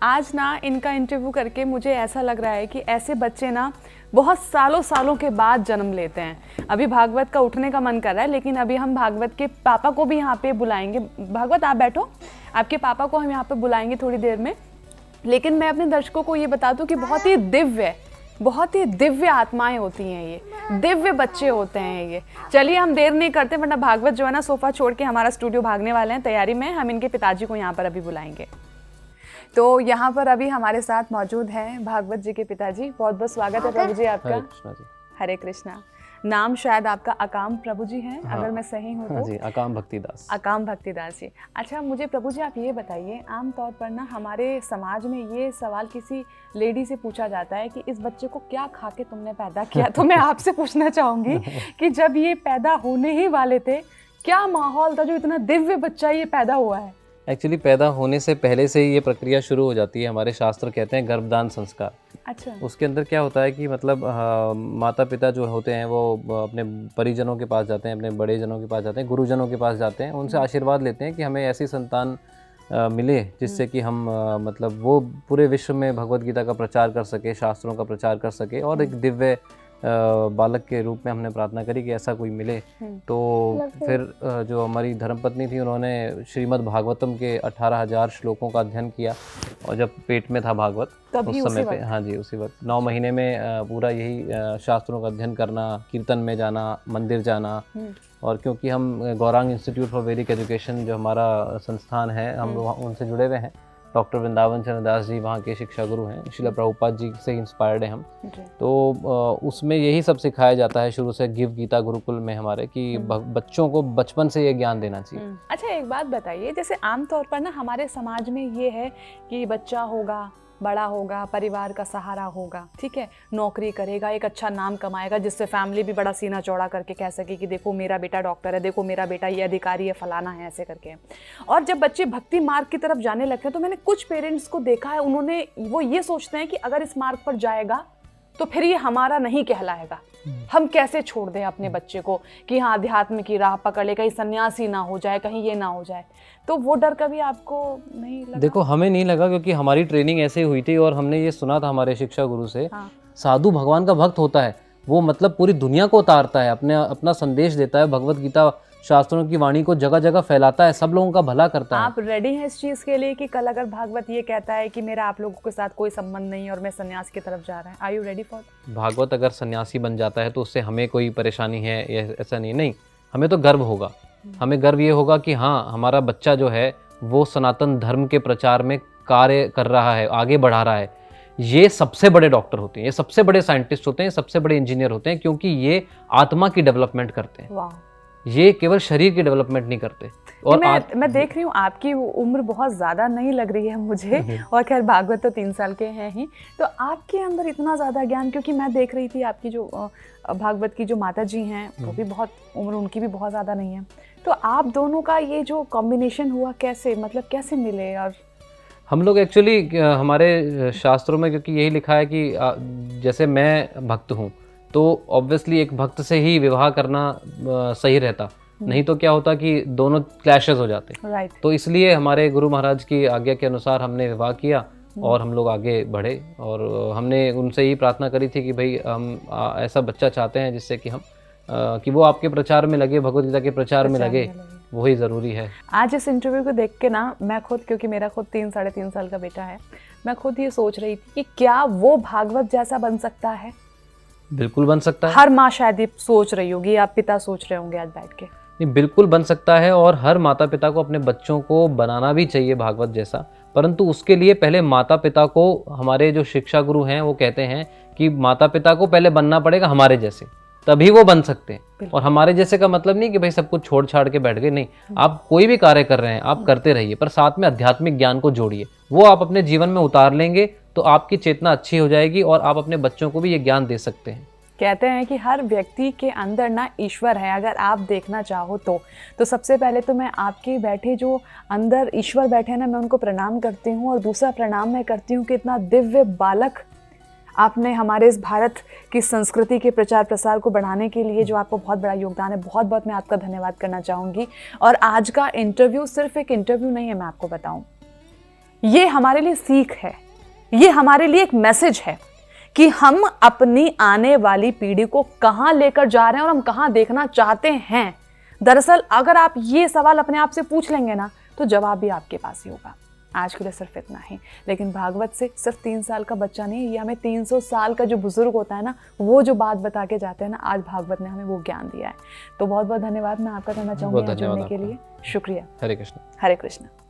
आज ना इनका इंटरव्यू करके मुझे ऐसा लग रहा है कि ऐसे बच्चे ना बहुत सालों सालों के बाद जन्म लेते हैं। अभी भागवत का उठने का मन कर रहा है, लेकिन अभी हम भागवत के पापा को भी यहाँ पे बुलाएंगे। भागवत आप बैठो, आपके पापा को हम यहाँ पे बुलाएंगे थोड़ी देर में। लेकिन मैं अपने दर्शकों को ये बता दूं कि बहुत ही दिव्य आत्माएं होती हैं, ये दिव्य बच्चे होते हैं ये। चलिए हम देर नहीं करते, वरना भागवत जो है ना सोफा छोड़ के हमारा स्टूडियो भागने वाले हैं तैयारी में। हम इनके पिताजी को यहाँ पर अभी बुलाएंगे। तो यहाँ पर अभी हमारे साथ मौजूद हैं भागवत जी के पिताजी। बहुत बहुत स्वागत है प्रभु जी आपका। हरे कृष्णा। नाम शायद आपका अकाम प्रभु जी हैं, अगर मैं सही हूँ तो। जी, अकाम भक्तिदास। अकाम भक्तिदास जी। अच्छा, मुझे प्रभु जी आप ये बताइए, आमतौर पर ना हमारे समाज में ये सवाल किसी लेडी से पूछा जाता है कि इस बच्चे को क्या खा के तुमने पैदा किया। तो मैं आपसे पूछना चाहूँगी कि जब ये पैदा होने ही वाले थे, क्या माहौल था जो इतना दिव्य बच्चा ये पैदा हुआ है? एक्चुअली पैदा होने से पहले से ही ये प्रक्रिया शुरू हो जाती है। हमारे शास्त्र कहते हैं गर्भदान संस्कार। अच्छा। उसके अंदर क्या होता है कि मतलब माता पिता जो होते हैं वो अपने परिजनों के पास जाते हैं, अपने बड़े जनों के पास जाते हैं, गुरुजनों के पास जाते हैं, उनसे आशीर्वाद लेते हैं कि हमें ऐसी संतान मिले जिससे कि हम मतलब वो पूरे विश्व में भगवत गीता का प्रचार कर सके, शास्त्रों का प्रचार कर सके, और एक दिव्य बालक के रूप में हमने प्रार्थना करी कि ऐसा कोई मिले। तो फिर जो हमारी धर्मपत्नी थी, उन्होंने श्रीमद् भागवतम के 18,000 श्लोकों का अध्ययन किया। और जब पेट में था भागवत उस समय पे, हाँ जी, उसी वक्त 9 महीने में पूरा यही शास्त्रों का अध्ययन करना, कीर्तन में जाना, मंदिर जाना। और क्योंकि हम गौरांग इंस्टीट्यूट फॉर वैदिक एजुकेशन जो हमारा संस्थान है, हम उनसे जुड़े हुए हैं। डॉक्टर वृंदावन चंद्र दास जी वहाँ के शिक्षा गुरु हैं, श्रील प्रभुपाद जी से इंस्पायर्ड हैं हम। तो उसमें यही सब सिखाया जाता है शुरू से, गिव गीता गुरुकुल में हमारे, कि बच्चों को बचपन से ये ज्ञान देना चाहिए। अच्छा, एक बात बताइए, जैसे आमतौर पर ना हमारे समाज में ये है कि बच्चा होगा, बड़ा होगा, परिवार का सहारा होगा, ठीक है, नौकरी करेगा, एक अच्छा नाम कमाएगा, जिससे फैमिली भी बड़ा सीना चौड़ा करके कह सके कि देखो मेरा बेटा डॉक्टर है, देखो मेरा बेटा ये अधिकारी है, फलाना है, ऐसे करके। और जब बच्चे भक्ति मार्ग की तरफ जाने लगते हैं तो मैंने कुछ पेरेंट्स को देखा है, वो ये सोचते हैं कि अगर इस मार्ग पर जाएगा तो फिर ये हमारा नहीं कहलाएगा, हम कैसे छोड़ दें अपने बच्चे को कि हाँ अध्यात्म की राह पकड़ ले, कहीं सन्यासी ना हो जाए, कहीं ये ना हो जाए। तो वो डर कभी आपको नहीं लगा? देखो, हमें नहीं लगा, क्योंकि हमारी ट्रेनिंग ऐसे हुई थी और हमने ये सुना था हमारे शिक्षा गुरु से। हाँ। साधु भगवान का भक्त होता है, वो मतलब पूरी दुनिया को उतारता है, अपना संदेश देता है, भगवत गीता शास्त्रों की वाणी को जगह जगह फैलाता है, सब लोगों का भला करता है। आप रेडी हैं इस चीज के लिए कि कल अगर भागवत ये कहता है कि मेरा आप लोगों के साथ कोई संबंध नहीं है और मैं सन्यास की तरफ जा रहा है, are you ready for? Bhagwat अगर सन्यासी बन जाता है तो उससे हमें कोई परेशानी है, ऐसा नहीं, हमें तो गर्व होगा। हमें गर्व ये होगा कि हाँ, हमारा बच्चा जो है वो सनातन धर्म के प्रचार में कार्य कर रहा है, आगे बढ़ा रहा है। ये सबसे बड़े डॉक्टर होते हैं, ये सबसे बड़े साइंटिस्ट होते हैं, सबसे बड़े इंजीनियर होते हैं, क्योंकि ये आत्मा की डेवलपमेंट करते हैं। ये केवल शरीर की डेवलपमेंट नहीं करते। और मैं देख रही हूँ आपकी उम्र बहुत ज़्यादा नहीं लग रही है मुझे, और खैर भागवत तो 3 साल के हैं ही, तो आपके अंदर इतना ज़्यादा ज्ञान, क्योंकि मैं देख रही थी आपकी जो भागवत की जो माता जी हैं, वो भी बहुत उम्र उनकी भी बहुत ज़्यादा नहीं है। तो आप दोनों का ये जो कॉम्बिनेशन हुआ, कैसे, मतलब कैसे मिले? और हम लोग एक्चुअली हमारे शास्त्रों में क्योंकि यही लिखा है कि जैसे मैं भक्त हूँ तो ऑब्वियसली एक भक्त से ही विवाह करना सही रहता, नहीं तो क्या होता कि दोनों क्लैशेस हो जाते। तो इसलिए हमारे गुरु महाराज की आज्ञा के अनुसार हमने विवाह किया और हम लोग आगे बढ़े। और हमने उनसे ही प्रार्थना करी थी कि भाई हम ऐसा बच्चा चाहते हैं जिससे कि हम कि वो आपके प्रचार में लगे, भगवद गीता के प्रचार में लगे, वही ज़रूरी है। आज इस इंटरव्यू को देख के ना मैं खुद, क्योंकि मेरा खुद 3-3.5 साल का बेटा है, मैं खुद ये सोच रही थी कि क्या वो भागवत जैसा बन सकता है? बिल्कुल बन सकता है। हर माँ शायद ये सोच रही होगी, आप पिता सोच रहे होंगे आज बैठ के। नहीं, बिल्कुल बन सकता है, और हर माता पिता को अपने बच्चों को बनाना भी चाहिए भागवत जैसा। परंतु उसके लिए पहले माता पिता को, हमारे जो शिक्षा गुरु हैं वो कहते हैं कि माता पिता को पहले बनना पड़ेगा हमारे जैसे, तभी वो बन सकते हैं। और हमारे जैसे का मतलब नहीं कि भाई सब कुछ छोड़ छाड़ के बैठ गए, नहीं, आप कोई भी कार्य कर रहे हैं आप करते रहिए, पर साथ में आध्यात्मिक ज्ञान को जोड़िए। वो आप अपने जीवन में उतार लेंगे तो आपकी चेतना अच्छी हो जाएगी और आप अपने बच्चों को भी ये ज्ञान दे सकते हैं। कहते हैं कि हर व्यक्ति के अंदर ना ईश्वर है, अगर आप देखना चाहो तो सबसे पहले तो मैं आपके बैठे जो अंदर ईश्वर बैठे हैं ना, मैं उनको प्रणाम करती हूँ। और दूसरा प्रणाम मैं करती हूँ कि इतना दिव्य बालक आपने हमारे इस भारत की संस्कृति के प्रचार प्रसार को बढ़ाने के लिए जो आपको बहुत बड़ा योगदान है, बहुत बहुत मैं आपका धन्यवाद करना चाहूँगी। और आज का इंटरव्यू सिर्फ एक इंटरव्यू नहीं है, मैं आपको बताऊँ, ये हमारे लिए सीख है, ये हमारे लिए एक मैसेज है कि हम अपनी आने वाली पीढ़ी को कहाँ लेकर जा रहे हैं और हम कहाँ देखना चाहते हैं। दरअसल अगर आप ये सवाल अपने आप से पूछ लेंगे ना, तो जवाब भी आपके पास ही होगा। आज के लिए सिर्फ इतना ही। लेकिन भागवत से सिर्फ 3 साल का बच्चा नहीं, ये हमें 300 साल का जो बुजुर्ग होता है ना, वो जो बात बता के जाते हैं ना, आज भागवत ने हमें वो ज्ञान दिया है। तो बहुत बहुत धन्यवाद मैं आपका करना चाहूँगी जुड़ने के लिए। शुक्रिया। हरे कृष्ण। हरे कृष्ण।